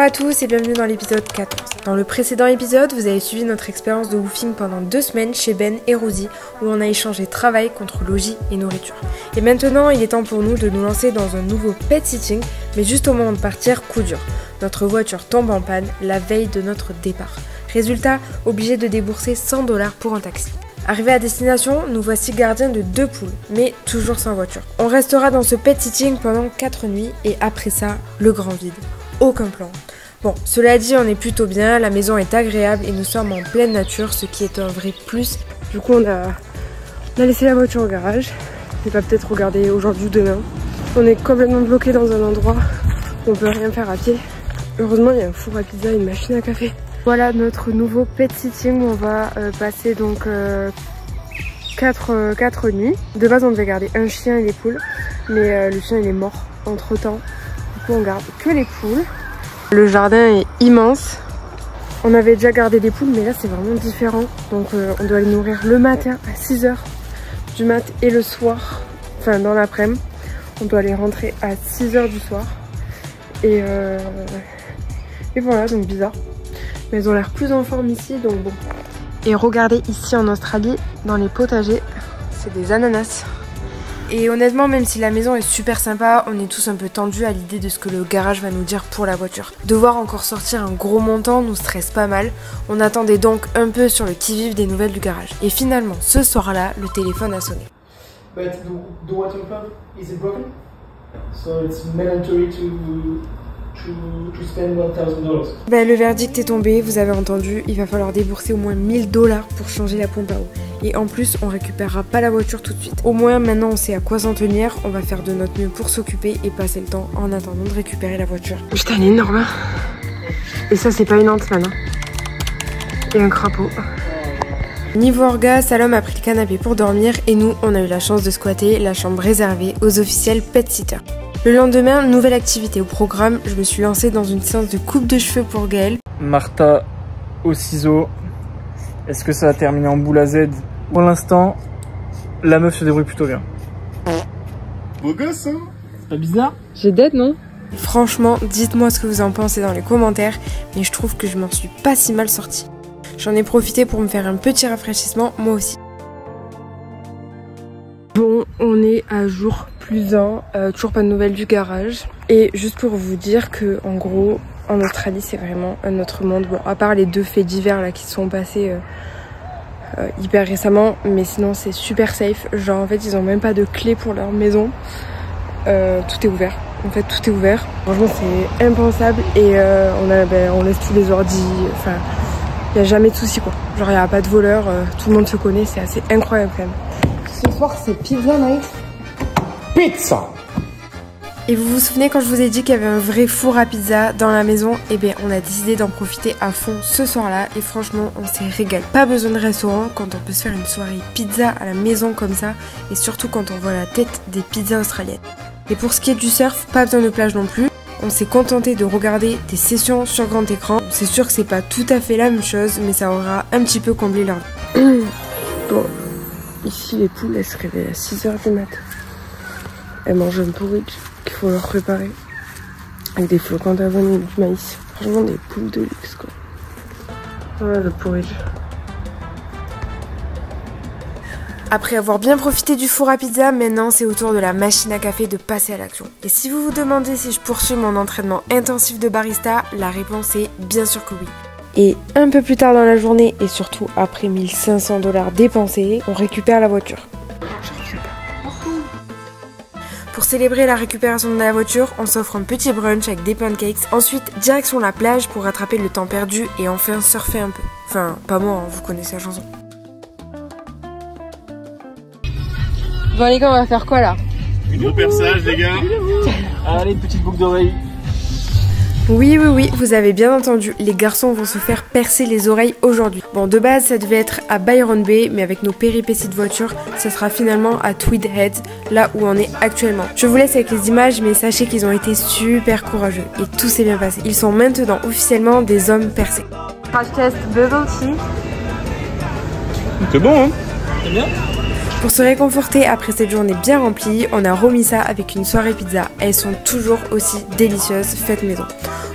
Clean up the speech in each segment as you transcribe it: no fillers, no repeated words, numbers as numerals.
à tous et bienvenue dans l'épisode 14. Dans le précédent épisode, vous avez suivi notre expérience de woofing pendant 2 semaines chez Ben et Rosie où on a échangé travail contre logis et nourriture. Et maintenant, il est temps pour nous de nous lancer dans un nouveau pet sitting, mais juste au moment de partir, coup dur. Notre voiture tombe en panne la veille de notre départ. Résultat, obligé de débourser 100 $ pour un taxi. Arrivé à destination, nous voici gardiens de 2 poules, mais toujours sans voiture. On restera dans ce pet sitting pendant 4 nuits et après ça, le grand vide. Aucun plan. Bon, cela dit, on est plutôt bien, la maison est agréable et nous sommes en pleine nature, ce qui est un vrai plus. Du coup, on a laissé la voiture au garage. On va peut-être regarder aujourd'hui ou demain. On est complètement bloqué dans un endroit où on peut rien faire à pied. Heureusement, il y a un four à pizza et une machine à café. Voilà notre nouveau pet sitting où on va passer donc 4 nuits. De base, on devait garder un chien et des poules, mais le chien il est mort entre temps. Du coup, on garde que les poules. Le jardin est immense. On avait déjà gardé des poules, mais là c'est vraiment différent. Donc on doit les nourrir le matin à 6 h du mat et le soir, enfin dans l'après-midi. On doit les rentrer à 6 h du soir. Et voilà, donc bizarre. Mais elles ont l'air plus en forme ici, donc bon. Et regardez ici en Australie, dans les potagers, c'est des ananas. Et honnêtement, même si la maison est super sympa, on est tous un peu tendus à l'idée de ce que le garage va nous dire pour la voiture. Devoir encore sortir un gros montant nous stresse pas mal. On attendait donc un peu sur le qui-vive des nouvelles du garage. Et finalement, ce soir-là, le téléphone a sonné. But the water pump, is it broken? So it's mandatory to spend $1,000. Ben, le verdict est tombé, vous avez entendu, il va falloir débourser au moins 1000 $ pour changer la pompe à eau. Et en plus, on récupérera pas la voiture tout de suite. Au moins, maintenant, on sait à quoi s'en tenir, on va faire de notre mieux pour s'occuper et passer le temps en attendant de récupérer la voiture. Putain, elle est énorme, hein. Et ça, c'est pas une Ant-Man, hein. Et un crapaud. Niveau orga, Salom a pris le canapé pour dormir et nous, on a eu la chance de squatter la chambre réservée aux officiels pet-sitters. Le lendemain, nouvelle activité au programme, je me suis lancée dans une séance de coupe de cheveux pour Gaël. Martha au ciseau. Est-ce que ça va terminer en boule à Z? Pour l'instant, la meuf se débrouille plutôt bien. Beau gosse, hein? C'est pas bizarre? J'ai dead, non? Franchement, dites-moi ce que vous en pensez dans les commentaires, mais je trouve que je m'en suis pas si mal sortie. J'en ai profité pour me faire un petit rafraîchissement, moi aussi. Bon, on est à jour plus 1, toujours pas de nouvelles du garage. Et juste pour vous dire que, en gros, en Australie, c'est vraiment un autre monde. Bon, à part les 2 faits divers là qui se sont passés hyper récemment, mais sinon c'est super safe. Genre en fait, ils ont même pas de clé pour leur maison. Tout est ouvert. En fait, tout est ouvert. Franchement, c'est impensable et on laisse tous les ordis. Enfin, il y a jamais de soucis quoi. Genre il y a pas de voleurs, tout le monde se connaît, c'est assez incroyable quand même. Ce soir, c'est pizza night. Pizza! Et vous vous souvenez quand je vous ai dit qu'il y avait un vrai four à pizza dans la maison? Eh bien, on a décidé d'en profiter à fond ce soir-là et franchement, on s'est régalé. Pas besoin de restaurant quand on peut se faire une soirée pizza à la maison comme ça et surtout quand on voit la tête des pizzas australiennes. Et pour ce qui est du surf, pas besoin de plage non plus. On s'est contenté de regarder des sessions sur grand écran. C'est sûr que c'est pas tout à fait la même chose, mais ça aura un petit peu comblé leur vie. Bon. Ici, les poules, elles se réveillent à 6 h du mat. Elles mangent un porridge qu'il faut leur préparer. Avec des flocons d'avoine et du maïs. Franchement, des poules de luxe, quoi. Voilà le porridge. Après avoir bien profité du four à pizza, maintenant c'est au tour de la machine à café de passer à l'action. Et si vous vous demandez si je poursuis mon entraînement intensif de barista, la réponse est bien sûr que oui. Et un peu plus tard dans la journée, et surtout après 1500 $ dépensés, on récupère la voiture. Pour célébrer la récupération de la voiture, on s'offre un petit brunch avec des pancakes. Ensuite, direction la plage pour rattraper le temps perdu et enfin surfer un peu. Enfin, pas moi, hein, vous connaissez la chanson. Bon les gars, on va faire quoi là? Gros perçage les gars. Allez, une petite boucle d'oreille. Oui, vous avez bien entendu, les garçons vont se faire percer les oreilles aujourd'hui. Bon, de base, ça devait être à Byron Bay, mais avec nos péripéties de voiture, ça sera finalement à Tweed Head, là où on est actuellement. Je vous laisse avec les images, mais sachez qu'ils ont été super courageux et tout s'est bien passé. Ils sont maintenant officiellement des hommes percés. Crash test bubble tea. C'est bon, hein? C'est bien? Pour se réconforter après cette journée bien remplie, on a remis ça avec une soirée pizza. Elles sont toujours aussi délicieuses, faites maison.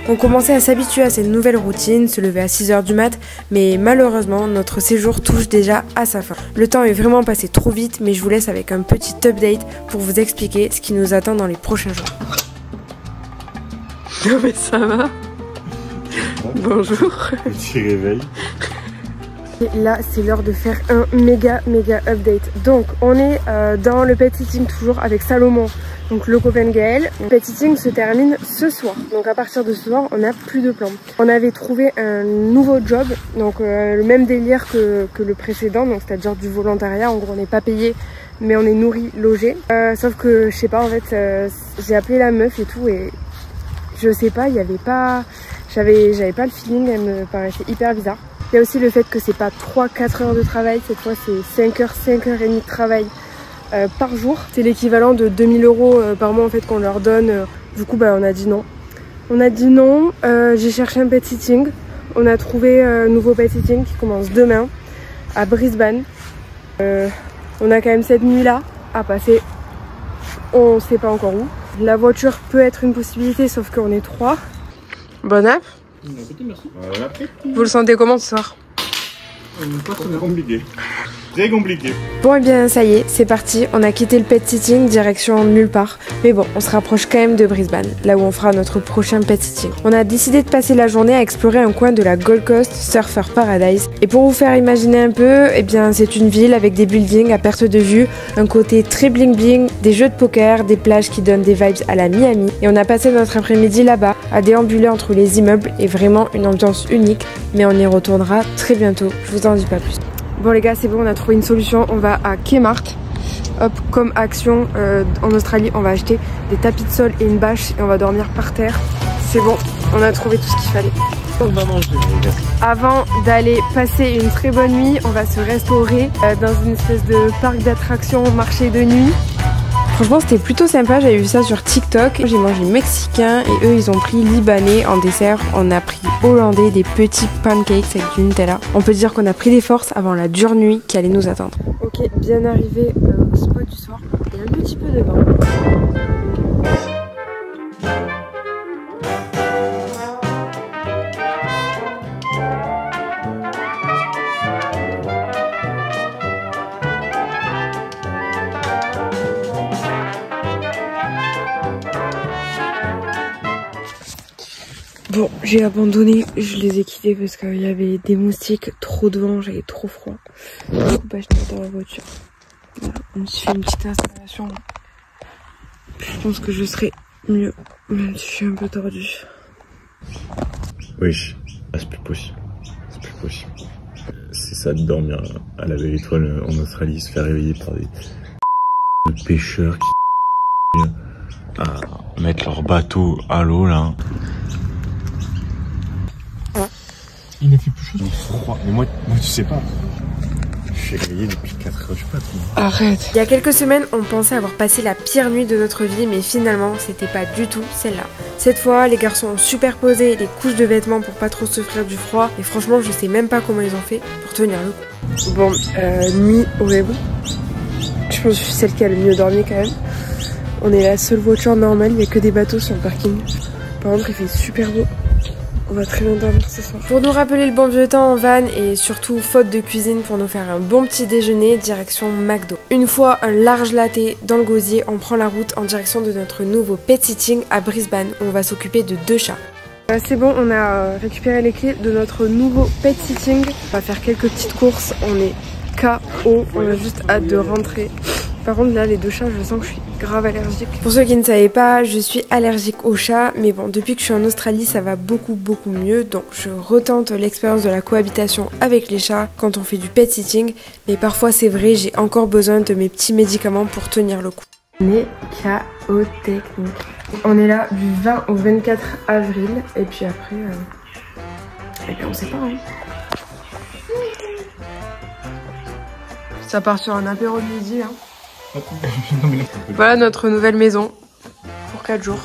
On commençait à s'habituer à cette nouvelle routine, se lever à 6 h du mat, mais malheureusement, notre séjour touche déjà à sa fin. Le temps est vraiment passé trop vite, mais je vous laisse avec un petit update pour vous expliquer ce qui nous attend dans les prochains jours. Non mais ça va. Bonjour. Petit réveil. Et là, c'est l'heure de faire un méga update. Donc, on est dans le pet sitting toujours avec Salomon, donc le copain de Gaël. Le pet sitting se termine ce soir. Donc, à partir de ce soir, on n'a plus de plan. On avait trouvé un nouveau job, donc le même délire que le précédent, donc c'est-à-dire du volontariat. En gros, on n'est pas payé, mais on est nourri, logé. Sauf que, je sais pas, en fait, j'ai appelé la meuf et tout, et je sais pas, il y avait pas... J'avais pas le feeling, elle me paraissait hyper bizarre. Il y a aussi le fait que c'est pas 3-4 heures de travail, cette fois c'est 5 heures, 5 heures et demie de travail par jour. C'est l'équivalent de 2000 € par mois en fait qu'on leur donne. Du coup bah on a dit non. On a dit non, j'ai cherché un pet sitting. On a trouvé un nouveau pet sitting qui commence demain à Brisbane. On a quand même cette nuit là à passer, on sait pas encore où. La voiture peut être une possibilité sauf qu'on est 3. Bon app. Voilà. Vous le sentez comment ce soir? Pas compliqué. Très compliqué. Bon et bien ça y est, c'est parti, on a quitté le pet sitting direction nulle part. Mais bon, on se rapproche quand même de Brisbane, là où on fera notre prochain pet sitting. On a décidé de passer la journée à explorer un coin de la Gold Coast Surfer Paradise. Et pour vous faire imaginer un peu, eh bien c'est une ville avec des buildings à perte de vue, un côté très bling bling, des jeux de poker, des plages qui donnent des vibes à la Miami. Et on a passé notre après-midi là-bas, à déambuler entre les immeubles et vraiment une ambiance unique. Mais on y retournera très bientôt, je vous en dis pas plus. Bon les gars, c'est bon, on a trouvé une solution, on va à Kmart. Hop, comme action en Australie, on va acheter des tapis de sol et une bâche et on va dormir par terre. C'est bon, on a trouvé tout ce qu'il fallait. On va manger. Avant d'aller passer une très bonne nuit, on va se restaurer dans une espèce de parc d'attractions, marché de nuit. Franchement c'était plutôt sympa, j'avais vu ça sur TikTok. J'ai mangé mexicain et eux ils ont pris libanais en dessert. On a pris hollandais, des petits pancakes avec du Nutella. On peut dire qu'on a pris des forces avant la dure nuit qui allait nous attendre. Ok, bien arrivé au spot du soir. Il y a un petit peu de vent. Bon, j'ai abandonné, je les ai quittés parce qu'il y avait des moustiques, trop de vent, j'avais trop froid. Du coup, bah, je dans la voiture. Voilà, on se fait une petite installation. Je pense que je serai mieux, même si je suis un peu tordue. Oui, c'est plus possible. C'est plus possible. C'est ça de dormir à la belle étoile en Australie, se faire réveiller par des pêcheurs qui à mettre leur bateau à l'eau là. Il ne fait plus chaud. Il est froid. Mais moi tu sais pas. Je suis réveillé depuis 4 heures, je sais pas. Arrête. Il y a quelques semaines, on pensait avoir passé la pire nuit de notre vie, mais finalement, c'était pas du tout celle-là. Cette fois, les garçons ont superposé les couches de vêtements pour pas trop souffrir du froid, et franchement, je sais même pas comment ils ont fait pour tenir le coup. Bon, nuit horrible. Je pense que je suis celle qui a le mieux dormi quand même. On est la seule voiture normale, il n'y a que des bateaux sur le parking. Par contre, il fait super beau. On va très bien dormir ce soir. Pour nous rappeler le bon vieux temps en van et surtout faute de cuisine pour nous faire un bon petit déjeuner, direction McDo. Une fois un large latte dans le gosier, on prend la route en direction de notre nouveau pet sitting à Brisbane où on va s'occuper de 2 chats. C'est bon, on a récupéré les clés de notre nouveau pet sitting. On va faire quelques petites courses, on est KO, on a juste hâte de rentrer. Par contre là les 2 chats je sens que je suis grave allergique. Pour ceux qui ne savaient pas, je suis allergique aux chats, mais bon depuis que je suis en Australie ça va beaucoup mieux, donc je retente l'expérience de la cohabitation avec les chats quand on fait du pet sitting, mais parfois c'est vrai j'ai encore besoin de mes petits médicaments pour tenir le coup. On est KO technique. On est là du 20 au 24 avril et puis après on sait pas hein. Ça part sur un apéro de midi hein. Voilà notre nouvelle maison pour 4 jours.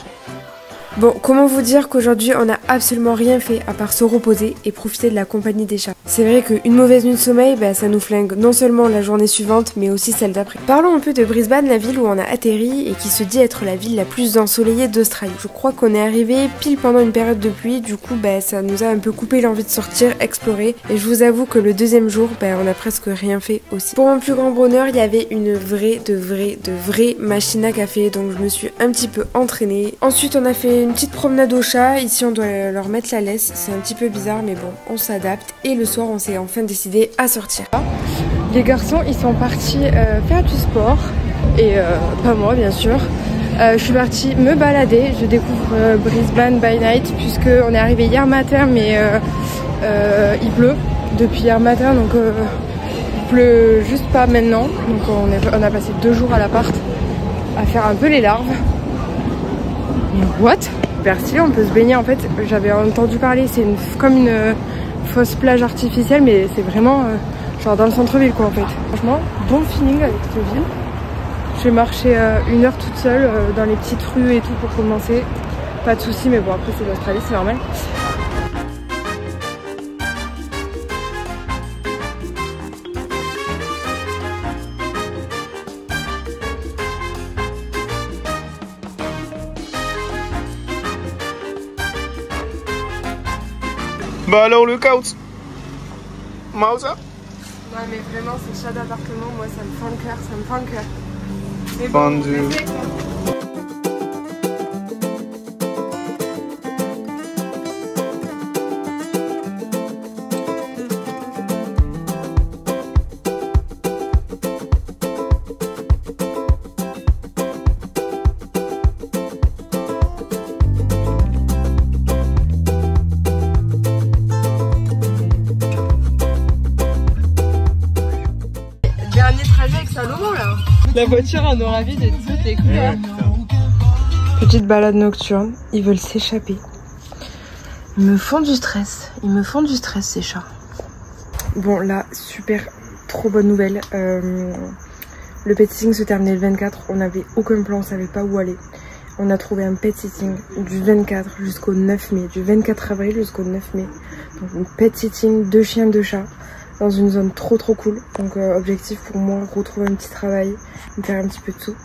Bon, comment vous dire qu'aujourd'hui on n'a absolument rien fait à part se reposer et profiter de la compagnie des chats. C'est vrai qu'une mauvaise nuit de sommeil, ça nous flingue non seulement la journée suivante mais aussi celle d'après. Parlons un peu de Brisbane, la ville où on a atterri et qui se dit être la ville la plus ensoleillée d'Australie. Je crois qu'on est arrivé pile pendant une période de pluie, du coup ça nous a un peu coupé l'envie de sortir, explorer, et je vous avoue que le deuxième jour, on a presque rien fait aussi. Pour mon plus grand bonheur, il y avait une vraie machine à café, donc je me suis un petit peu entraînée. Ensuite on a fait une petite promenade aux chats, ici on doit leur mettre la laisse, c'est un petit peu bizarre mais bon, on s'adapte, et le soir on s'est enfin décidé à sortir. Les garçons ils sont partis faire du sport, et pas moi bien sûr. Je suis partie me balader, je découvre Brisbane by night puisque on est arrivé hier matin, mais il pleut depuis hier matin, donc il pleut juste pas maintenant, donc on a passé 2 jours à l'appart à faire un peu les larves. Et what? Bercy, on peut se baigner, en fait j'avais entendu parler, c'est comme une fausse plage artificielle, mais c'est vraiment genre dans le centre-ville quoi en fait. Franchement, bon feeling avec cette ville. J'ai marché 1 heure toute seule dans les petites rues et tout pour commencer. Pas de soucis, mais bon après c'est l'Australie, c'est normal. Bah alors le couch Mausa? Ouais mais vraiment ces chats d'appartement, moi ça me fend le cœur, ça me fend le cœur. Mais Fendu. La voiture en aura vite et toutes les couleurs. Petite balade nocturne, ils veulent s'échapper. Ils me font du stress, ces chats. Bon là, super, trop bonne nouvelle. Le pet sitting se terminait le 24, on n'avait aucun plan, on savait pas où aller. On a trouvé un pet sitting du 24 jusqu'au 9 mai, du 24 avril jusqu'au 9 mai. Donc un pet sitting, 2 chiens, 2 chats. Dans une zone trop cool, donc objectif pour moi, retrouver un petit travail, me faire un petit peu de sous.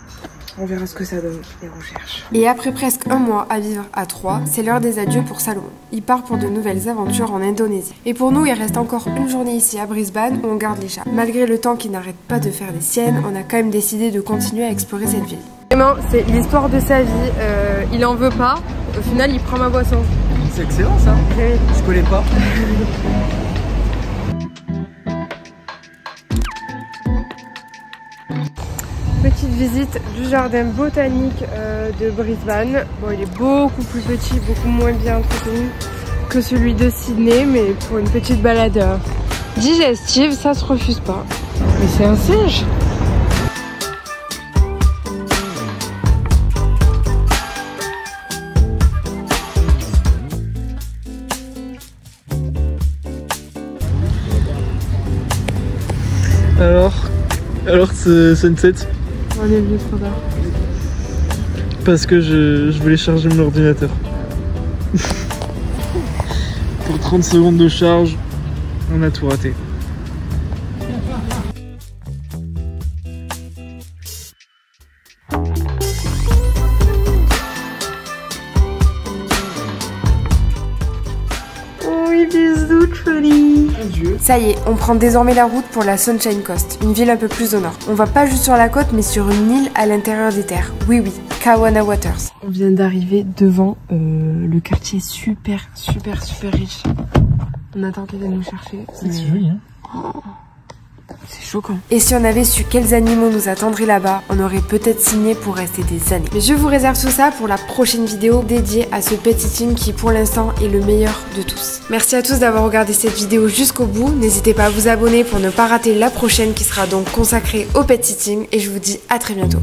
On verra ce que ça donne, les recherches. Et après presque 1 mois à vivre à 3, c'est l'heure des adieux pour Salomon. Il part pour de nouvelles aventures en Indonésie. Et pour nous, il reste encore une journée ici à Brisbane où on garde les chats. Malgré le temps qui n'arrête pas de faire des siennes, on a quand même décidé de continuer à explorer cette ville. Vraiment, c'est l'histoire de sa vie, il en veut pas, au final il prend ma boisson. C'est excellent ça. Oui. Je connais pas. Petite visite du jardin botanique de Brisbane. Bon, il est beaucoup plus petit, beaucoup moins bien entretenu que celui de Sydney, mais pour une petite balade digestive, ça se refuse pas. Mais c'est un singe! Alors ce sunset? On est venu trop tard. Parce que je voulais charger mon ordinateur. Pour 30 secondes de charge, on a tout raté. Oui, bisous, Choli. Adieu. Ça y est, on prend désormais la route pour la Sunshine Coast, une ville un peu plus au nord. On va pas juste sur la côte, mais sur une île à l'intérieur des terres. Oui, Kawana Waters. On vient d'arriver devant le quartier super riche. On attend qu'elle vienne nous chercher. C'est joli, hein? Oh, c'est choquant. Et si on avait su quels animaux nous attendraient là-bas, on aurait peut-être signé pour rester des années. Mais je vous réserve tout ça pour la prochaine vidéo dédiée à ce pet sitting qui pour l'instant est le meilleur de tous. Merci à tous d'avoir regardé cette vidéo jusqu'au bout. N'hésitez pas à vous abonner pour ne pas rater la prochaine qui sera donc consacrée au pet sitting. Et je vous dis à très bientôt.